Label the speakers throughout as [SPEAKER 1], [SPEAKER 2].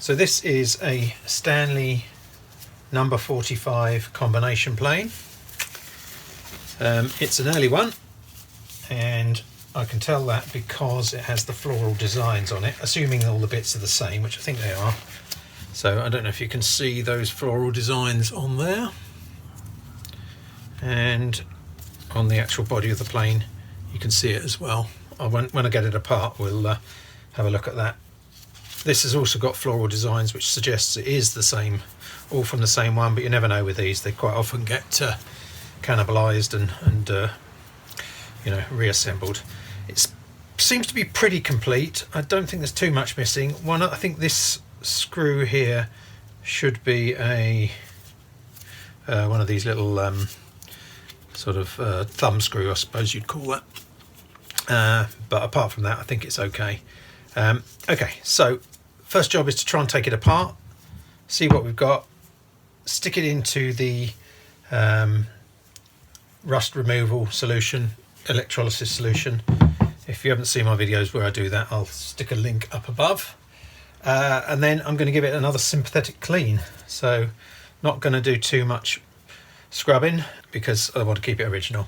[SPEAKER 1] So this is a Stanley number 45 combination plane. It's an early one, and I can tell that because it has the floral designs on it, assuming all the bits are the same, which I think they are. So I don't know if you can see those floral designs on there, and on the actual body of the plane you can see it as well. When I get it apart, we'll have a look at that. This has also got floral designs, which suggests it is the same, all from the same one, but you never know with these. They quite often get cannibalized and you know, reassembled. It seems to be pretty complete. I don't think there's too much missing. I think this screw here should be a one of these little sort of thumb screw, I suppose you'd call that. But apart from that, I think it's okay. Okay, so first job is to try and take it apart, see what we've got, stick it into the rust removal solution, electrolysis solution. If you haven't seen my videos where I do that, I'll stick a link up above. And then I'm going to give it another sympathetic clean. So not going to do too much scrubbing because I want to keep it original.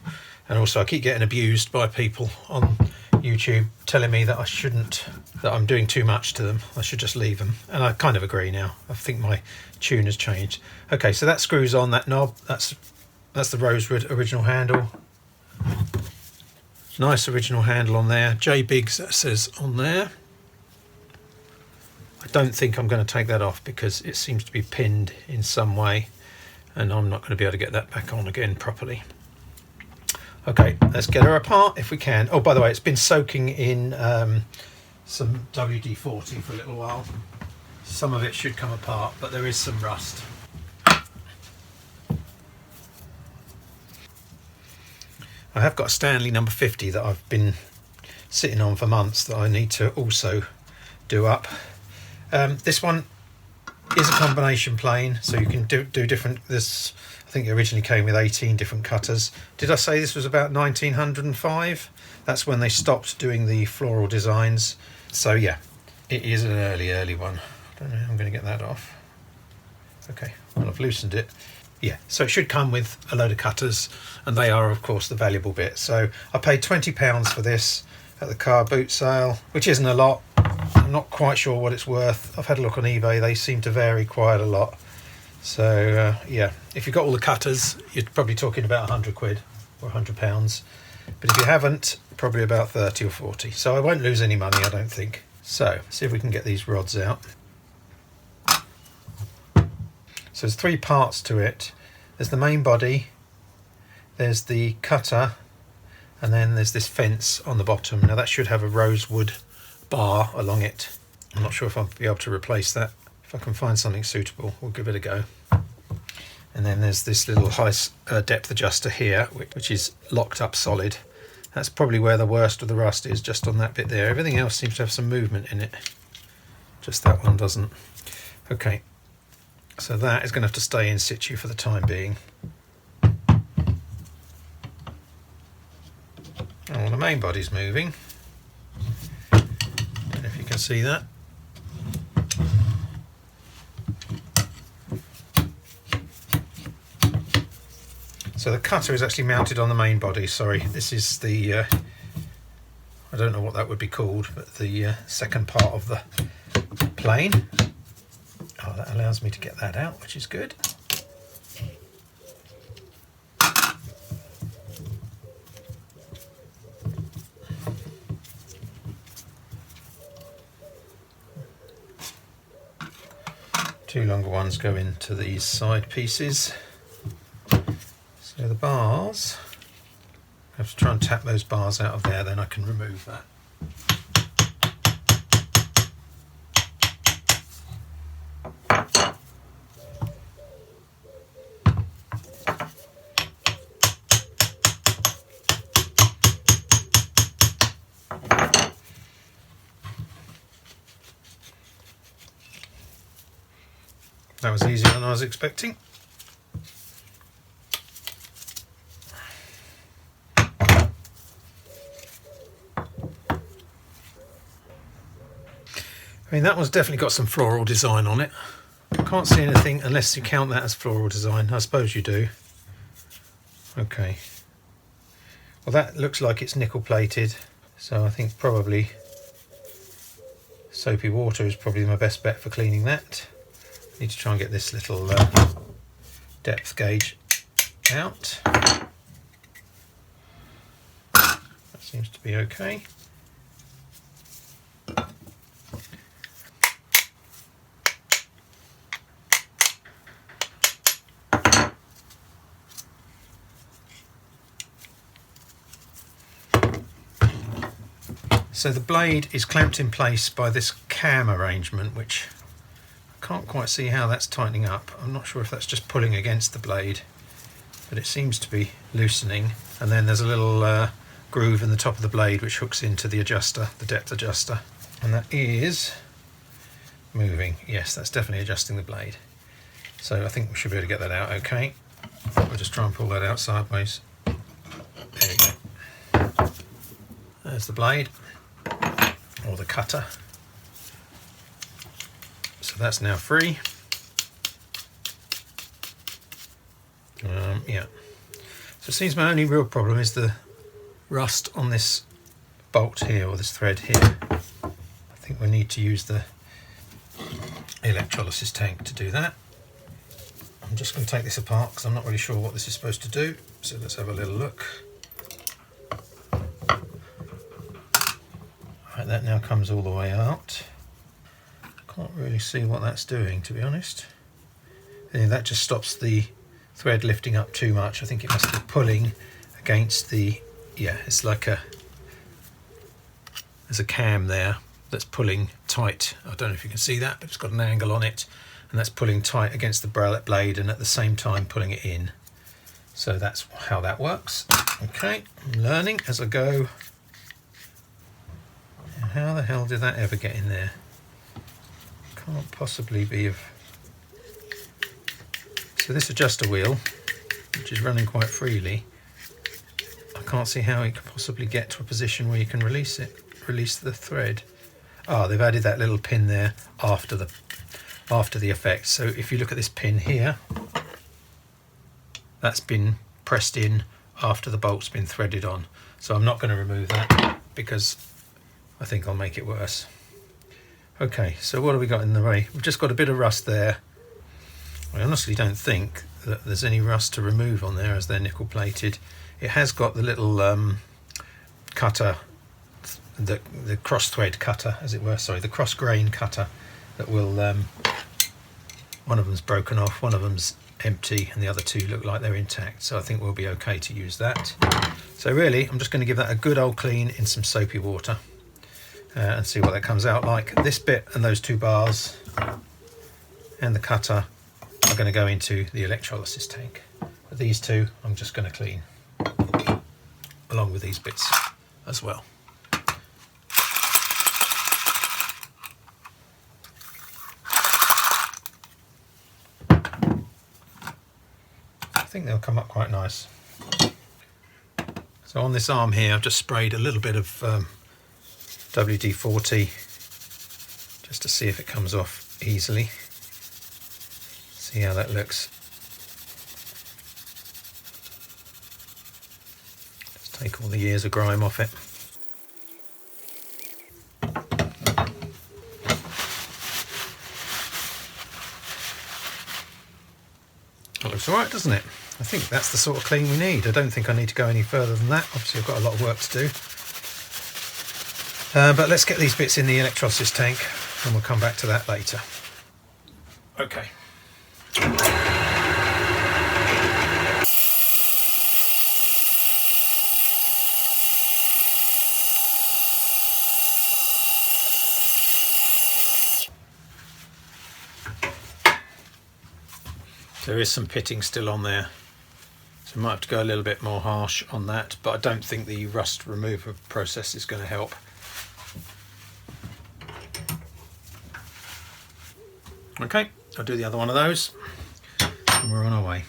[SPEAKER 1] And also I keep getting abused by people on YouTube telling me that that I'm doing too much to them. I should just leave them. And I kind of agree now. I think my tune has changed. Okay, so that screws on that knob. That's the rosewood original handle. Nice original handle on there. J Biggs, that says on there. I don't think I'm going to take that off because it seems to be pinned in some way, and I'm not going to be able to get that back on again properly. Okay, let's get her apart if we can. Oh, by the way, it's been soaking in some WD-40 for a little while. Some of it should come apart, but there is some rust. I have got a Stanley number 50 that I've been sitting on for months that I need to also do up. This one is a combination plane, so you can do different. I think it originally came with 18 different cutters. Did I say this was about 1905? That's when they stopped doing the floral designs. So yeah, it is an early one. I don't know how I'm going to get that off. Okay, well, I've loosened it. Yeah, so it should come with a load of cutters, and they are of course the valuable bit. So I paid £20 for this at the car boot sale, which isn't a lot. I'm not quite sure what it's worth. I've had a look on eBay, they seem to vary quite a lot. So yeah, if you've got all the cutters, you're probably talking about 100 quid or £100. But if you haven't, probably about 30 or 40. So I won't lose any money, I don't think. So see if we can get these rods out. So there's 3 parts to it. There's the main body, there's the cutter, and then there's this fence on the bottom. Now that should have a rosewood bar along it. I'm not sure if I'll be able to replace that. If I can find something suitable, we'll give it a go. And then there's this little high depth adjuster here, which is locked up solid. That's probably where the worst of the rust is, just on that bit there. Everything else seems to have some movement in it. Just that one doesn't. Okay, so that is going to have to stay in situ for the time being. Oh, the main body's moving. Don't know if you can see that. So the cutter is actually mounted on the main body. Sorry, this is the, I don't know what that would be called, but the second part of the plane. Oh, that allows me to get that out, which is good. Two longer ones go into these side pieces. So the bars, I have to try and tap those bars out of there, then I can remove that. That was easier than I was expecting. I mean, that one's definitely got some floral design on it. I can't see anything unless you count that as floral design. I suppose you do. Okay. Well, that looks like it's nickel plated, so I think probably soapy water is probably my best bet for cleaning that. I need to try and get this little depth gauge out. That seems to be okay. So the blade is clamped in place by this cam arrangement, which I can't quite see how that's tightening up. I'm not sure if that's just pulling against the blade, but it seems to be loosening. And then there's a little groove in the top of the blade which hooks into the adjuster, the depth adjuster. And that is moving. Yes, that's definitely adjusting the blade. So I think we should be able to get that out okay. We'll just try and pull that out sideways. There we go. There's the blade, or the cutter. So that's now free. Yeah. So it seems my only real problem is the rust on this bolt here, or this thread here. I think we need to use the electrolysis tank to do that. I'm just going to take this apart because I'm not really sure what this is supposed to do. So let's have a little look. Right, that now comes all the way out. Can't really see what that's doing, to be honest. And that just stops the thread lifting up too much. I think it must be pulling against the, yeah, it's like there's a cam there that's pulling tight. I don't know if you can see that, but it's got an angle on it, and that's pulling tight against the blade and at the same time pulling it in. So that's how that works. Okay, I'm learning as I go. How the hell did that ever get in there? Can't possibly be of... So this adjuster wheel, which is running quite freely, I can't see how it could possibly get to a position where you can release it, release the thread. Ah, they've added that little pin there after the effect. So if you look at this pin here, that's been pressed in after the bolt's been threaded on. So I'm not going to remove that because I think I'll make it worse. Okay, so what have we got in the way? We've just got a bit of rust there. I honestly don't think that there's any rust to remove on there as they're nickel plated. It has got the little cutter, the cross thread cutter, as it were, sorry, the cross grain cutter that will, one of them's broken off, one of them's empty, and the other two look like they're intact. So I think we'll be okay to use that. So really, I'm just going to give that a good old clean in some soapy water. And see what that comes out like. This bit and those two bars and the cutter are going to go into the electrolysis tank. But these two I'm just going to clean, along with these bits as well. I think they'll come up quite nice. So on this arm here I've just sprayed a little bit of WD-40 just to see if it comes off easily. See how that looks. Just take all the years of grime off it. That looks alright, doesn't it? I think that's the sort of clean we need. I don't think I need to go any further than that. Obviously I've got a lot of work to do. But let's get these bits in the electrolysis tank and we'll come back to that later. Okay. There is some pitting still on there, so I might have to go a little bit more harsh on that, but I don't think the rust removal process is going to help. Okay, I'll do the other one of those and we're on our way.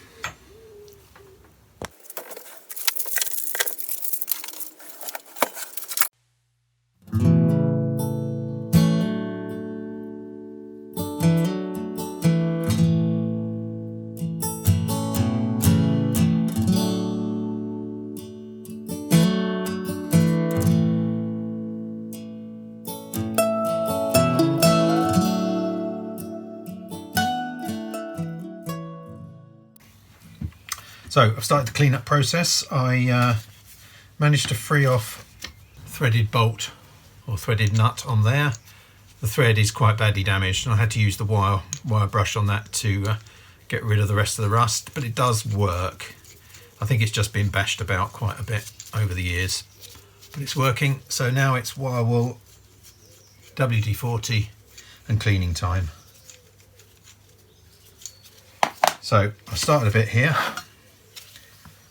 [SPEAKER 1] So I've started the cleanup process. I managed to free off threaded bolt or threaded nut on there. The thread is quite badly damaged and I had to use the wire brush on that to get rid of the rest of the rust, but it does work. I think it's just been bashed about quite a bit over the years, but it's working. So now it's wire wool, WD-40 and cleaning time. So I started a bit here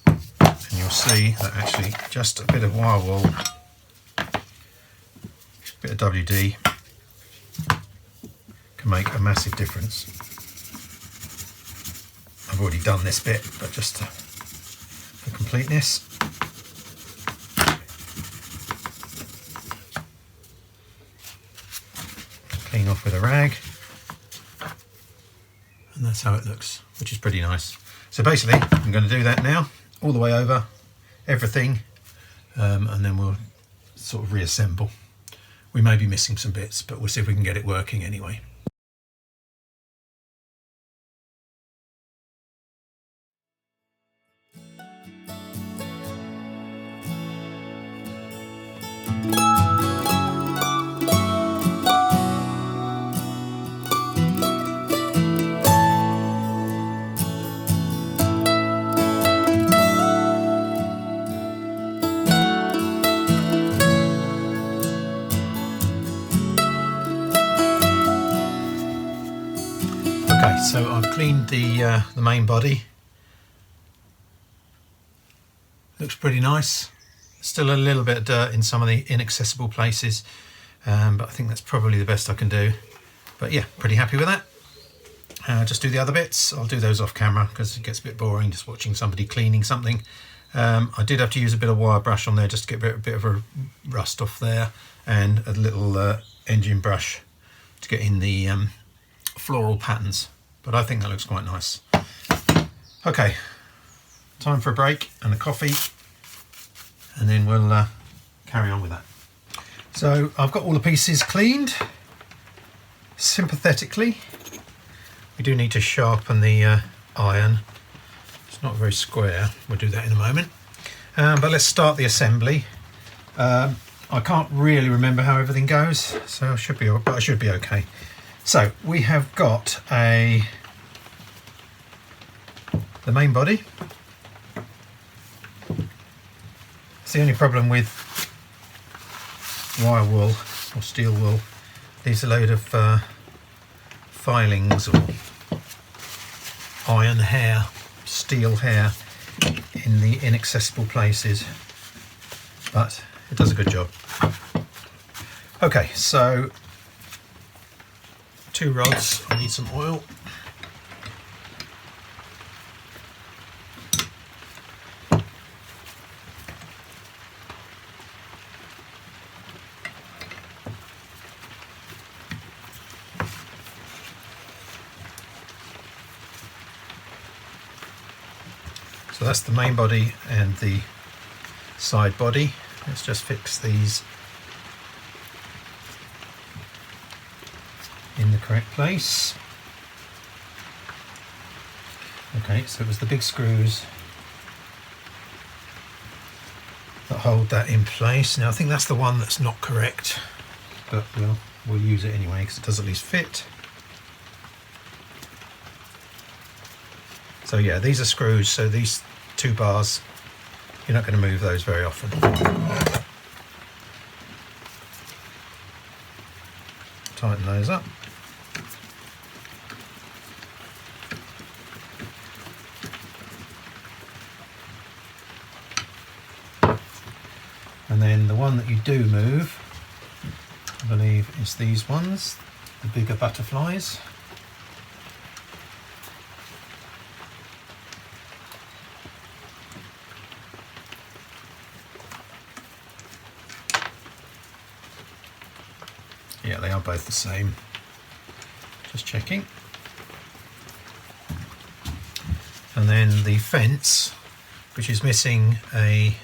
[SPEAKER 1] and you'll see that actually just a bit of wire wool, a bit of WD can make a massive difference. I've already done this bit, but just for completeness. Clean off with a rag. And that's how it looks, which is pretty nice. So basically, I'm going to do that now, all the way over, everything, and then we'll sort of reassemble. We may be missing some bits, but we'll see if we can get it working anyway. Okay, so I've cleaned the main body. Looks pretty nice. Still a little bit of dirt in some of the inaccessible places, but I think that's probably the best I can do. But yeah, pretty happy with that. Just do the other bits. I'll do those off camera because it gets a bit boring just watching somebody cleaning something. I did have to use a bit of wire brush on there just to get a bit of a rust off there, and a little engine brush to get in the floral patterns, but I think that looks quite nice. Okay, time for a break and a coffee, and then we'll carry on with that. So I've got all the pieces cleaned sympathetically. We do need to sharpen the iron. It's not very square. We'll do that in a moment. But let's start the assembly. I can't really remember how everything goes, so I should be okay. So we have got the main body. It's the only problem with wire wool or steel wool. These are a load of filings or iron hair, steel hair in the inaccessible places, but it does a good job. Okay, so 2 rods, I need some oil. So that's the main body and the side body. Let's just fix these in the correct place. Okay, so it was the big screws that hold that in place. Now I think that's the one that's not correct, but we'll use it anyway because it does at least fit. So yeah, these are screws, so these 2 bars, you're not going to move those very often. Tighten those up. And then the one that you do move, I believe, is these ones, the bigger butterflies. Yeah, they are both the same. Just checking. And then the fence, which is missing I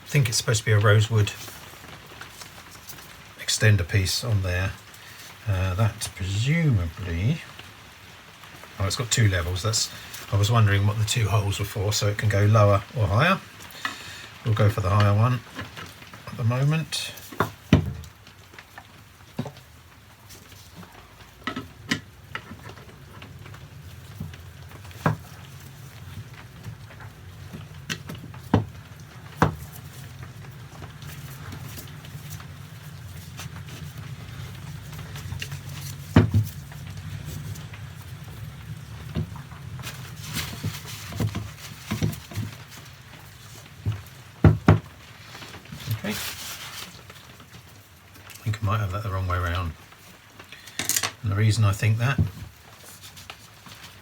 [SPEAKER 1] think it's supposed to be a rosewood extender piece on there. That presumably Oh, it's got two levels. I was wondering what the two holes were for, so it can go lower or higher. We'll go for the higher one at the moment. Okay. I think I might have that the wrong way around. And the reason I think that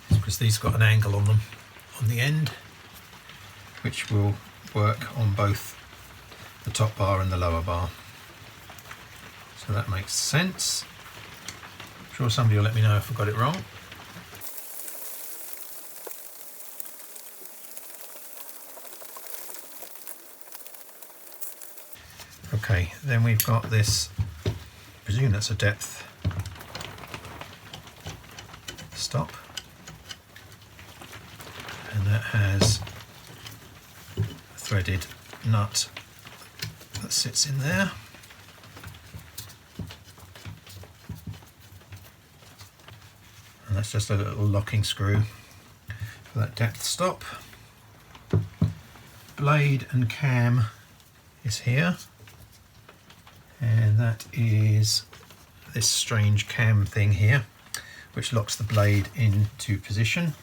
[SPEAKER 1] is because these have got an angle on them on the end, which will work on both the top bar and the lower bar. So that makes sense. I'm sure somebody will let me know if I got it wrong. Okay, then we've got this, I presume that's a depth stop, and that has a threaded nut that sits in there. And that's just a little locking screw for that depth stop. Blade and cam is here. And that is this strange cam thing here, which locks the blade into position.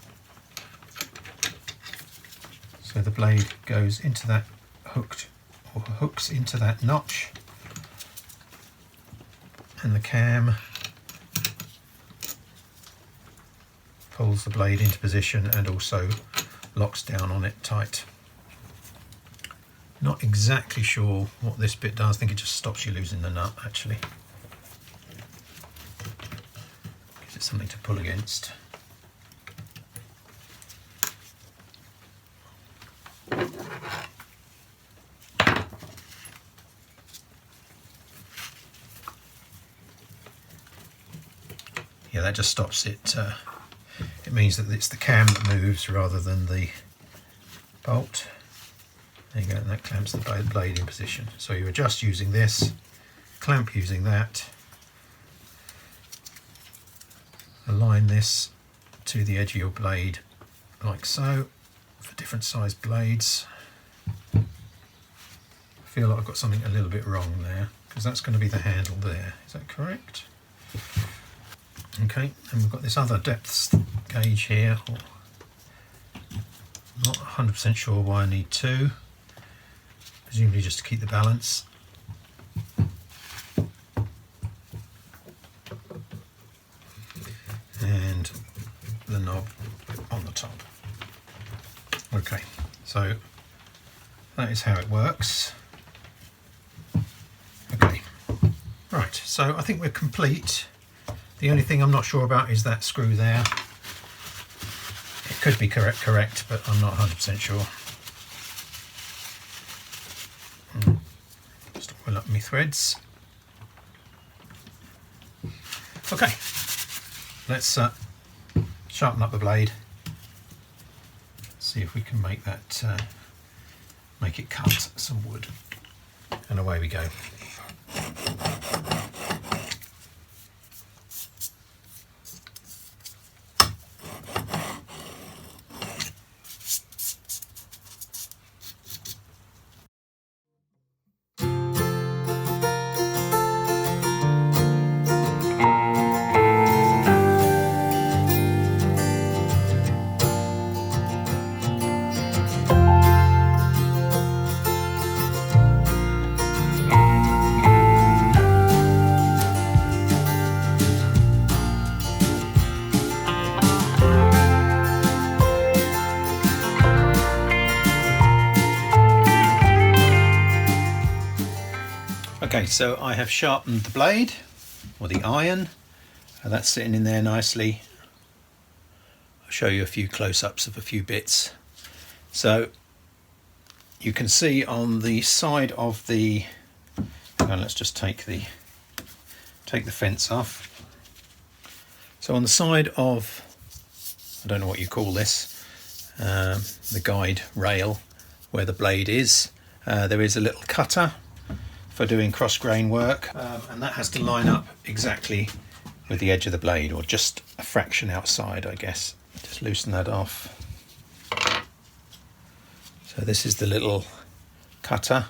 [SPEAKER 1] So the blade goes into that hooks into that notch, and the cam pulls the blade into position and also locks down on it tight. Not exactly sure what this bit does. I think it just stops you losing the nut, actually. Gives it something to pull against. Yeah, that just stops it. It means that it's the cam that moves rather than the bolt. There you go, and that clamps the blade in position. So you adjust using this, clamp using that, align this to the edge of your blade like so for different sized blades. I feel like I've got something a little bit wrong there, because that's going to be the handle there. Is that correct? Okay, and we've got this other depth gauge here. Not 100% sure why I need two. Presumably just to keep the balance. And the knob on the top. Okay, so that is how it works. Okay, right, so I think we're complete. The only thing I'm not sure about is that screw there. It could be correct, but I'm not 100% sure. Just oil up my threads. Okay, let's sharpen up the blade. See if we can make that make it cut some wood, and away we go. Okay, so I have sharpened the blade, or the iron, and that's sitting in there nicely. I'll show you a few close-ups of a few bits. So you can see on the side of the, let's just take the fence off. So on the side of I don't know what you call this, the guide rail where the blade is. There is a little cutter for doing cross grain work, and that has to line up exactly with the edge of the blade, or just a fraction outside, I guess. Just loosen that off. So this is the little cutter.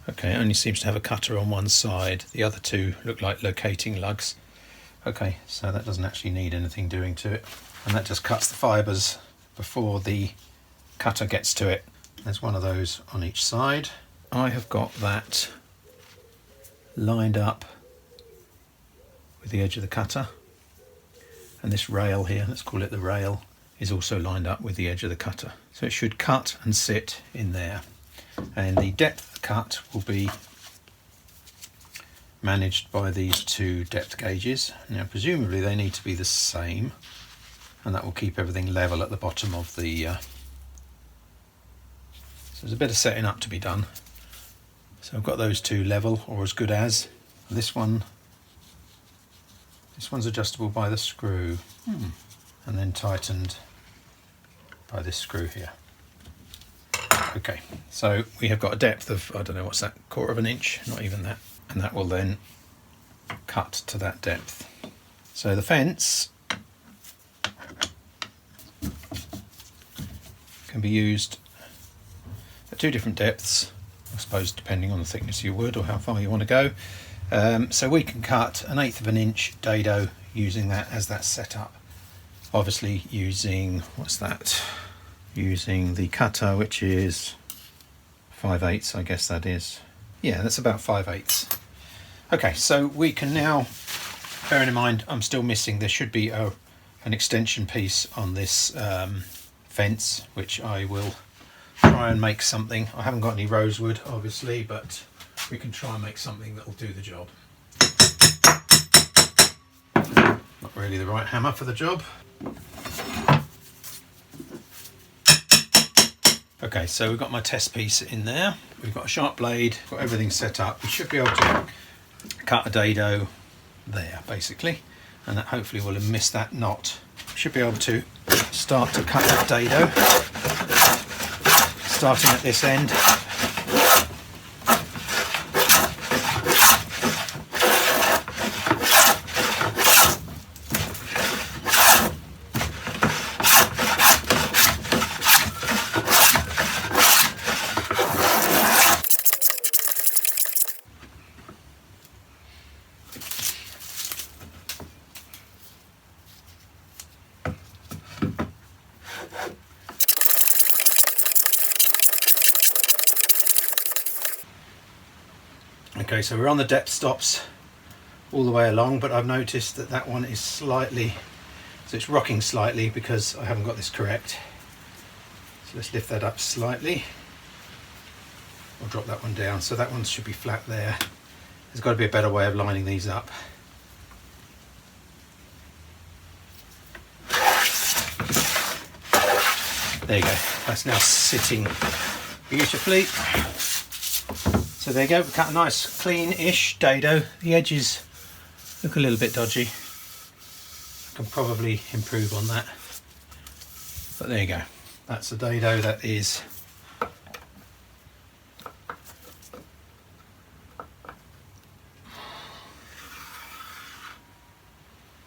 [SPEAKER 1] Okay, it only seems to have a cutter on one side. The other two look like locating lugs. Okay, so that doesn't actually need anything doing to it. And that just cuts the fibres before the cutter gets to it. There's one of those on each side. I have got that lined up with the edge of the cutter. And this rail here, let's call it the rail, is also lined up with the edge of the cutter. So it should cut and sit in there. And the depth of the cut will be managed by these two depth gauges. Now presumably they need to be the same, and that will keep everything level at the bottom of the so there's a bit of setting up to be done. So I've got those two level, or as good as. This one's adjustable by the screw, and then tightened by this screw here. Okay, so we have got a depth of, I don't know, what's that, 1/4 of an inch, not even that, and that will then cut to that depth. So the fence can be used at two different depths, I suppose, depending on the thickness of your wood or how far you want to go. So we can cut 1/8 of an inch dado using that as that setup. Obviously using, what's that? Using the cutter, which is 5/8, I guess that is. Yeah, that's about 5/8. Okay, so we can now, bearing in mind I'm still missing, there should be an extension piece on this fence, which I will try and make something. I haven't got any rosewood, obviously, but we can try and make something that will do the job. Not really the right hammer for the job. Okay, so we've got my test piece in there. We've got a sharp blade, got everything set up. We should be able to cut a dado there, basically, and that hopefully will have missed that knot. We should be able to start to cut that dado, starting at this end. Okay, so we're on the depth stops all the way along, but I've noticed that that one is slightly, so it's rocking slightly because I haven't got this correct. So let's lift that up slightly. I'll drop that one down, so that one should be flat there. There's got to be a better way of lining these up. There you go, that's now sitting beautifully. So there you go, we cut a nice clean-ish dado. The edges look a little bit dodgy. I can probably improve on that. But there you go, that's a dado that is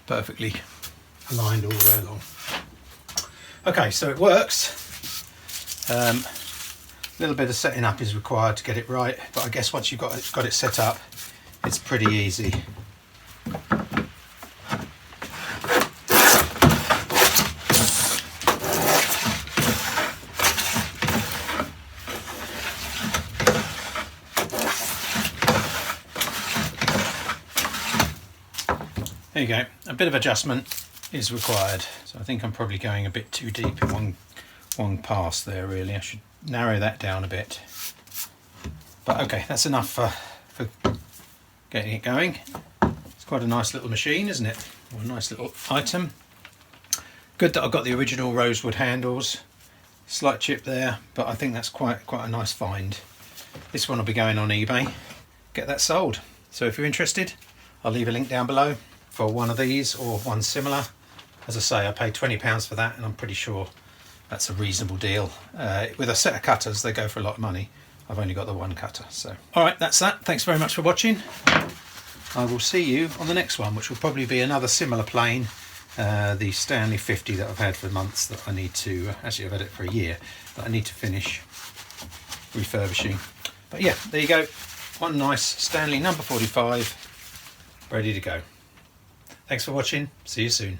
[SPEAKER 1] perfectly aligned all the way along. Okay, so it works. A little bit of setting up is required to get it right, but I guess once you've got it set up, it's pretty easy. There you go, a bit of adjustment is required. So I think I'm probably going a bit too deep in one pass there, really. I should narrow that down a bit. But okay, that's enough for getting it going. It's quite a nice little machine, isn't it? Or a nice little item. Good that I've got the original rosewood handles. Slight chip there, but I think that's quite a nice find. This one will be going on eBay. Get that sold. So if you're interested, I'll leave a link down below. for one of these or one similar. As I say, I paid £20 for that, and I'm pretty sure that's a reasonable deal. With a set of cutters, they go for a lot of money. I've only got the one cutter. So, all right, that's that. Thanks very much for watching. I will see you on the next one, which will probably be another similar plane, the Stanley 50 that I've had for months, that I need to, actually I've had it for a year, that I need to finish refurbishing. But yeah, there you go. One nice Stanley number 45, ready to go. Thanks for watching. See you soon.